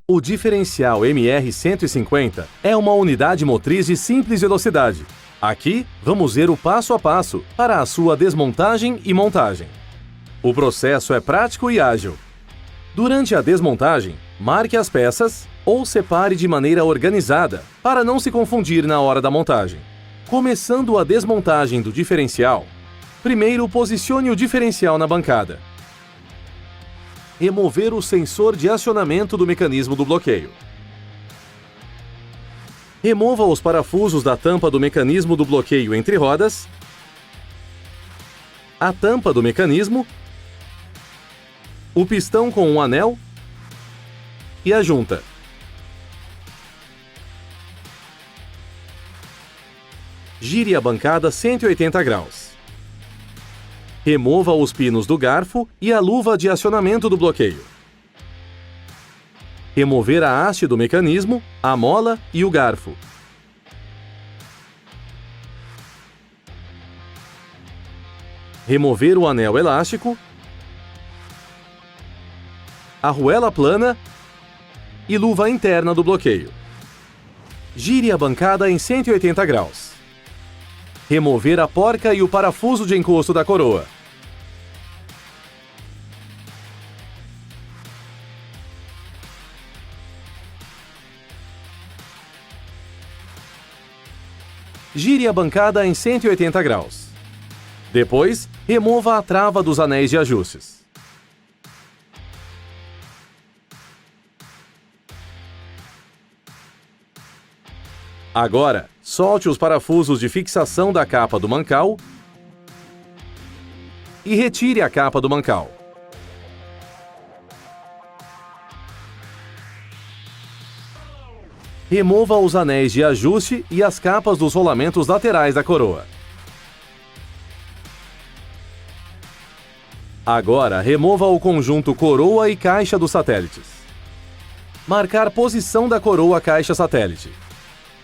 O diferencial MR150 é uma unidade motriz de simples velocidade. Aqui, vamos ver o passo a passo para a sua desmontagem e montagem. O processo é prático e ágil. Durante a desmontagem, marque as peças ou separe de maneira organizada para não se confundir na hora da montagem. Começando a desmontagem do diferencial, primeiro posicione o diferencial na bancada. Remover o sensor de acionamento do mecanismo do bloqueio. Remova os parafusos da tampa do mecanismo do bloqueio entre rodas, a tampa do mecanismo, o pistão com um anel e a junta. Gire a bancada 180 graus. Remova os pinos do garfo e a luva de acionamento do bloqueio. Remover a haste do mecanismo, a mola e o garfo. Remover o anel elástico, a arruela plana e luva interna do bloqueio. Gire a bancada em 180 graus. Remover a porca e o parafuso de encosto da coroa. Gire a bancada em 180 graus. Depois, remova a trava dos anéis de ajustes. Agora, solte os parafusos de fixação da capa do mancal e retire a capa do mancal. Remova os anéis de ajuste e as capas dos rolamentos laterais da coroa. Agora, remova o conjunto coroa e caixa dos satélites. Marcar posição da coroa caixa satélite.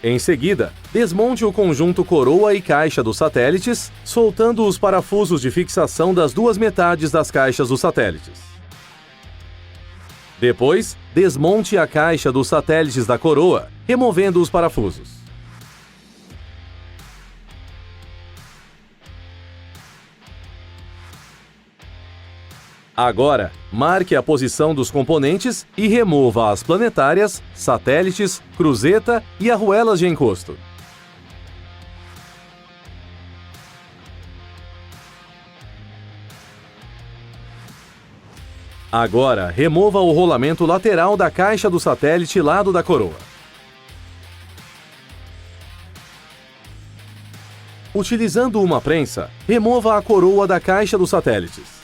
Em seguida, desmonte o conjunto coroa e caixa dos satélites, soltando os parafusos de fixação das duas metades das caixas dos satélites. Depois, desmonte a caixa dos satélites da coroa, removendo os parafusos. Agora, marque a posição dos componentes e remova as planetárias, satélites, cruzeta e arruelas de encosto. Agora, remova o rolamento lateral da caixa do satélite lado da coroa. Utilizando uma prensa, remova a coroa da caixa dos satélites.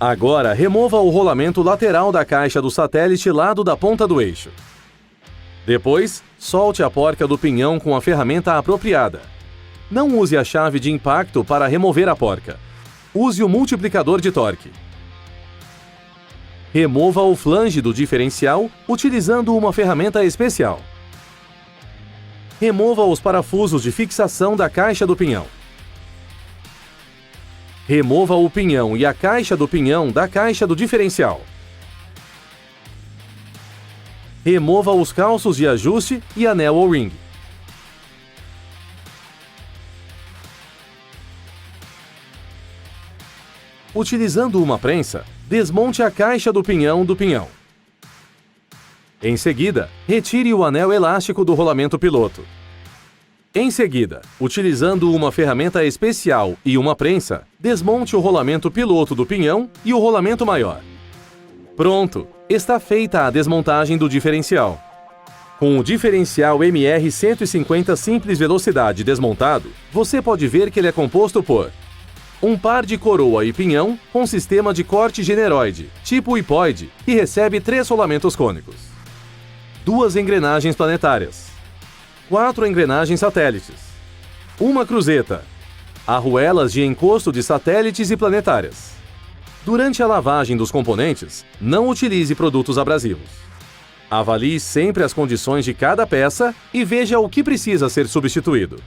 Agora, remova o rolamento lateral da caixa do satélite lado da ponta do eixo. Depois, solte a porca do pinhão com a ferramenta apropriada. Não use a chave de impacto para remover a porca. Use o multiplicador de torque. Remova o flange do diferencial utilizando uma ferramenta especial. Remova os parafusos de fixação da caixa do pinhão. Remova o pinhão e a caixa do pinhão da caixa do diferencial. Remova os calços de ajuste e anel O-ring. Utilizando uma prensa, desmonte a caixa do pinhão. Em seguida, retire o anel elástico do rolamento piloto. Em seguida, utilizando uma ferramenta especial e uma prensa, desmonte o rolamento piloto do pinhão e o rolamento maior. Pronto! Está feita a desmontagem do diferencial. Com o diferencial MR150 simples velocidade desmontado, você pode ver que ele é composto por um par de coroa e pinhão com sistema de corte generoide, tipo hipoide, que recebe 3 rolamentos cônicos. 2 engrenagens planetárias. 4 engrenagens satélites. 1 cruzeta. Arruelas de encosto de satélites e planetárias. Durante a lavagem dos componentes, não utilize produtos abrasivos. Avalie sempre as condições de cada peça e veja o que precisa ser substituído.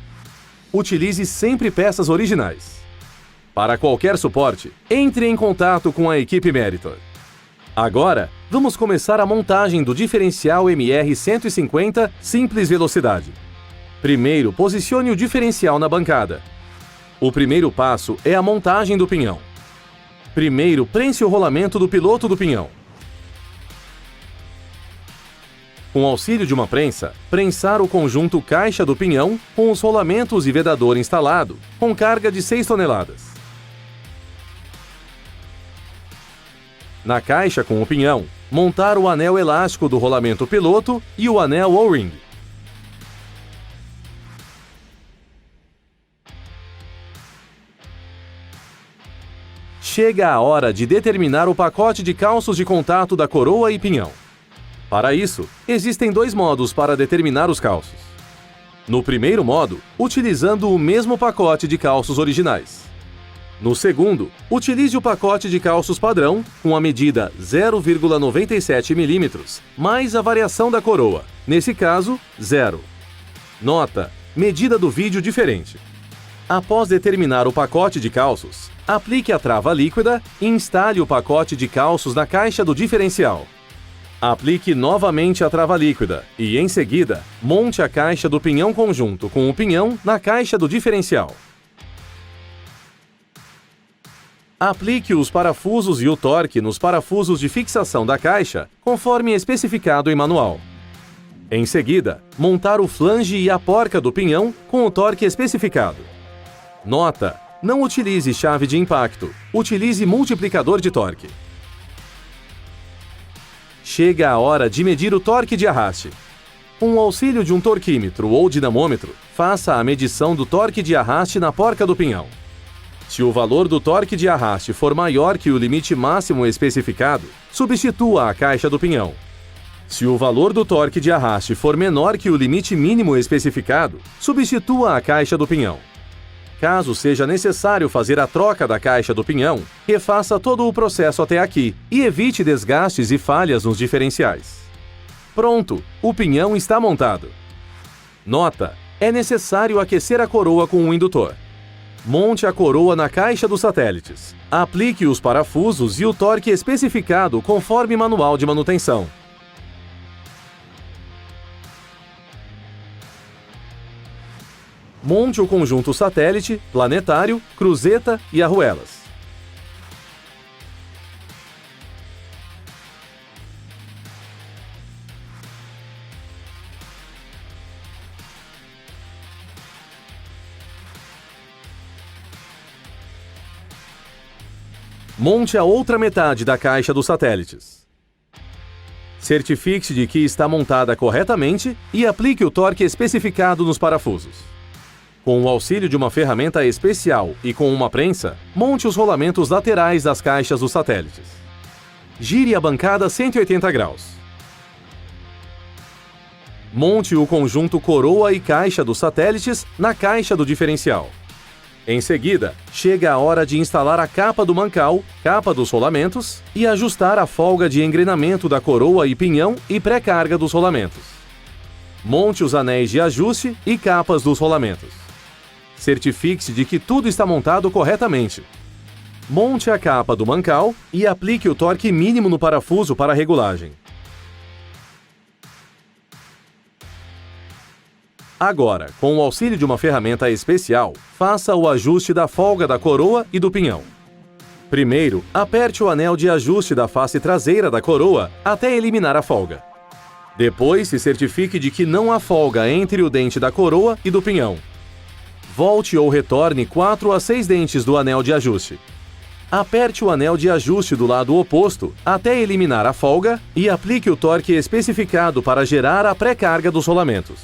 Utilize sempre peças originais. Para qualquer suporte, entre em contato com a equipe Meritor. Agora, vamos começar a montagem do diferencial MR150 Simples Velocidade. Primeiro, posicione o diferencial na bancada. O primeiro passo é a montagem do pinhão. Primeiro, prense o rolamento do piloto do pinhão. Com auxílio de uma prensa, prensar o conjunto caixa do pinhão com os rolamentos e vedador instalado, com carga de 6 toneladas. Na caixa com o pinhão, montar o anel elástico do rolamento piloto e o anel O-ring. Chega a hora de determinar o pacote de calços de contato da coroa e pinhão. Para isso, existem 2 modos para determinar os calços. No primeiro modo, utilizando o mesmo pacote de calços originais. No segundo, utilize o pacote de calços padrão com a medida 0,97 mm mais a variação da coroa, nesse caso, 0. Nota: medida do vídeo diferente. Após determinar o pacote de calços, aplique a trava líquida e instale o pacote de calços na caixa do diferencial. Aplique novamente a trava líquida e, em seguida, monte a caixa do pinhão conjunto com o pinhão na caixa do diferencial. Aplique os parafusos e o torque nos parafusos de fixação da caixa, conforme especificado em manual. Em seguida, montar o flange e a porca do pinhão com o torque especificado. Nota: não utilize chave de impacto, utilize multiplicador de torque. Chega a hora de medir o torque de arraste. Com o auxílio de um torquímetro ou dinamômetro, faça a medição do torque de arraste na porca do pinhão. Se o valor do torque de arraste for maior que o limite máximo especificado, substitua a caixa do pinhão. Se o valor do torque de arraste for menor que o limite mínimo especificado, substitua a caixa do pinhão. Caso seja necessário fazer a troca da caixa do pinhão, refaça todo o processo até aqui e evite desgastes e falhas nos diferenciais. Pronto, o pinhão está montado. Nota: é necessário aquecer a coroa com um indutor. Monte a coroa na caixa dos satélites. Aplique os parafusos e o torque especificado conforme manual de manutenção. Monte o conjunto satélite, planetário, cruzeta e arruelas. Monte a outra metade da caixa dos satélites. Certifique-se de que está montada corretamente e aplique o torque especificado nos parafusos. Com o auxílio de uma ferramenta especial e com uma prensa, monte os rolamentos laterais das caixas dos satélites. Gire a bancada 180 graus. Monte o conjunto coroa e caixa dos satélites na caixa do diferencial. Em seguida, chega a hora de instalar a capa do mancal, capa dos rolamentos e ajustar a folga de engrenamento da coroa e pinhão e pré-carga dos rolamentos. Monte os anéis de ajuste e capas dos rolamentos. Certifique-se de que tudo está montado corretamente. Monte a capa do mancal e aplique o torque mínimo no parafuso para regulagem. Agora, com o auxílio de uma ferramenta especial, faça o ajuste da folga da coroa e do pinhão. Primeiro, aperte o anel de ajuste da face traseira da coroa até eliminar a folga. Depois, se certifique de que não há folga entre o dente da coroa e do pinhão. Volte ou retorne 4 a 6 dentes do anel de ajuste. Aperte o anel de ajuste do lado oposto até eliminar a folga e aplique o torque especificado para gerar a pré-carga dos rolamentos.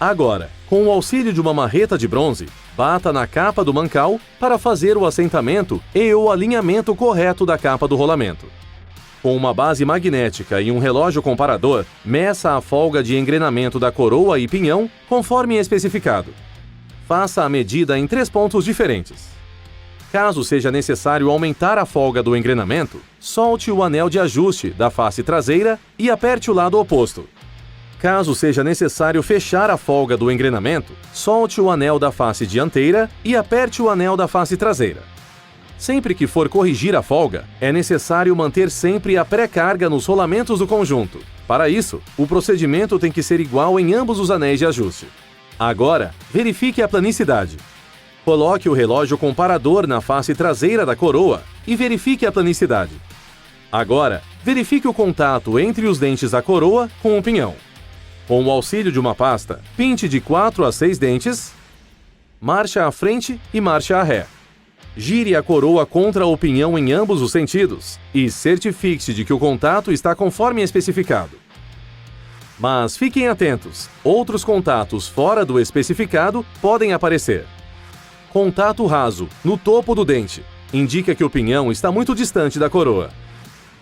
Agora, com o auxílio de uma marreta de bronze, bata na capa do mancal para fazer o assentamento e o alinhamento correto da capa do rolamento. Com uma base magnética e um relógio comparador, meça a folga de engrenamento da coroa e pinhão conforme especificado. Faça a medida em 3 pontos diferentes. Caso seja necessário aumentar a folga do engrenamento, solte o anel de ajuste da face traseira e aperte o lado oposto. Caso seja necessário fechar a folga do engrenamento, solte o anel da face dianteira e aperte o anel da face traseira. Sempre que for corrigir a folga, é necessário manter sempre a pré-carga nos rolamentos do conjunto. Para isso, o procedimento tem que ser igual em ambos os anéis de ajuste. Agora, verifique a planicidade. Coloque o relógio comparador na face traseira da coroa e verifique a planicidade. Agora, verifique o contato entre os dentes da coroa com o pinhão. Com o auxílio de uma pasta, pinte de 4 a 6 dentes, marcha à frente e marcha à ré. Gire a coroa contra o pinhão em ambos os sentidos e certifique-se de que o contato está conforme especificado. Mas fiquem atentos, outros contatos fora do especificado podem aparecer. Contato raso, no topo do dente, indica que o pinhão está muito distante da coroa.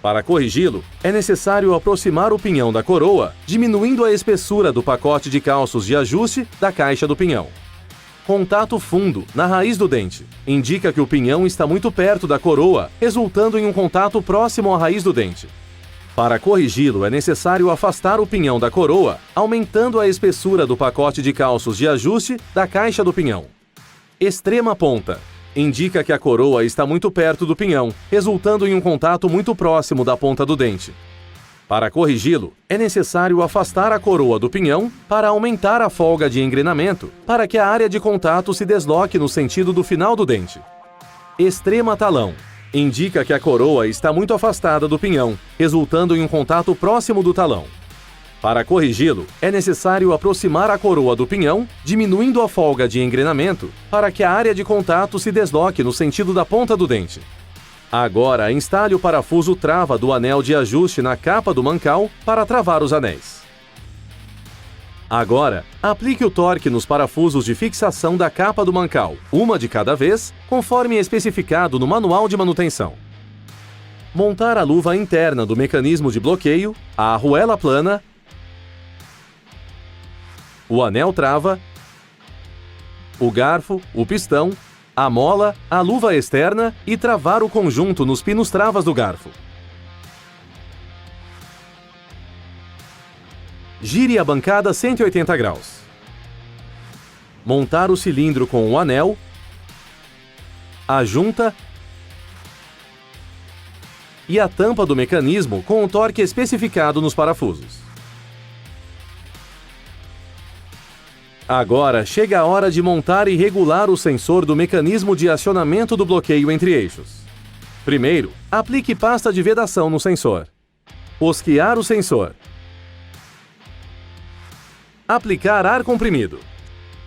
Para corrigi-lo, é necessário aproximar o pinhão da coroa, diminuindo a espessura do pacote de calços de ajuste da caixa do pinhão. Contato fundo, na raiz do dente, indica que o pinhão está muito perto da coroa, resultando em um contato próximo à raiz do dente. Para corrigi-lo, é necessário afastar o pinhão da coroa, aumentando a espessura do pacote de calços de ajuste da caixa do pinhão. Extrema ponta, indica que a coroa está muito perto do pinhão, resultando em um contato muito próximo da ponta do dente. Para corrigi-lo, é necessário afastar a coroa do pinhão para aumentar a folga de engrenamento, para que a área de contato se desloque no sentido do final do dente. Extrema talão, indica que a coroa está muito afastada do pinhão, resultando em um contato próximo do talão. Para corrigi-lo, é necessário aproximar a coroa do pinhão, diminuindo a folga de engrenamento, para que a área de contato se desloque no sentido da ponta do dente. Agora, instale o parafuso trava do anel de ajuste na capa do mancal para travar os anéis. Agora, aplique o torque nos parafusos de fixação da capa do mancal, uma de cada vez, conforme especificado no manual de manutenção. Montar a luva interna do mecanismo de bloqueio, a arruela plana, o anel trava, o garfo, o pistão, a mola, a luva externa e travar o conjunto nos pinos travas do garfo. Gire a bancada 180 graus. Montar o cilindro com o anel, a junta e a tampa do mecanismo com o torque especificado nos parafusos. Agora chega a hora de montar e regular o sensor do mecanismo de acionamento do bloqueio entre eixos. Primeiro, aplique pasta de vedação no sensor. Rosquear o sensor. Aplicar ar comprimido.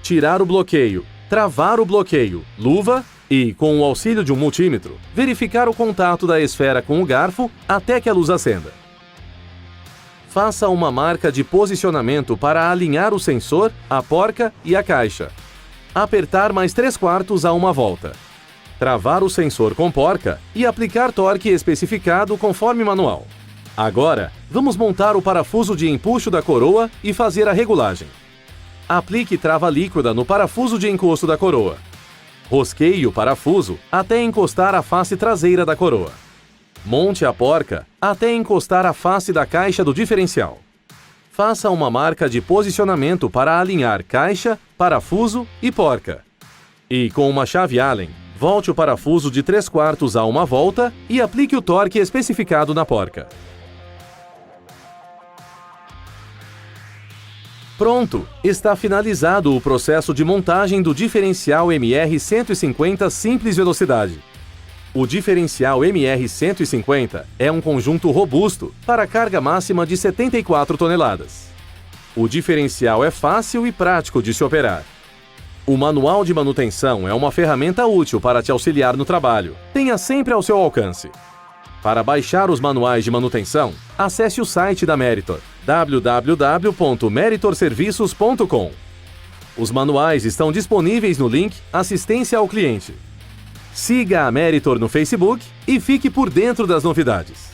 Tirar o bloqueio. Travar o bloqueio, luva e, com o auxílio de um multímetro, verificar o contato da esfera com o garfo até que a luz acenda. Faça uma marca de posicionamento para alinhar o sensor, a porca e a caixa. Apertar mais 3/4 a uma volta. Travar o sensor com porca e aplicar torque especificado conforme manual. Agora, vamos montar o parafuso de empuxo da coroa e fazer a regulagem. Aplique trava líquida no parafuso de encosto da coroa. Rosqueie o parafuso até encostar a face traseira da coroa. Monte a porca até encostar a face da caixa do diferencial. Faça uma marca de posicionamento para alinhar caixa, parafuso e porca. E com uma chave Allen, volte o parafuso de 3/4 a uma volta e aplique o torque especificado na porca. Pronto! Está finalizado o processo de montagem do diferencial MR150 Simples Velocidade. O diferencial MR150 é um conjunto robusto para carga máxima de 74 toneladas. O diferencial é fácil e prático de se operar. O manual de manutenção é uma ferramenta útil para te auxiliar no trabalho. Tenha sempre ao seu alcance. Para baixar os manuais de manutenção, acesse o site da Meritor, www.meritorserviços.com. Os manuais estão disponíveis no link Assistência ao Cliente. Siga a Meritor no Facebook e fique por dentro das novidades.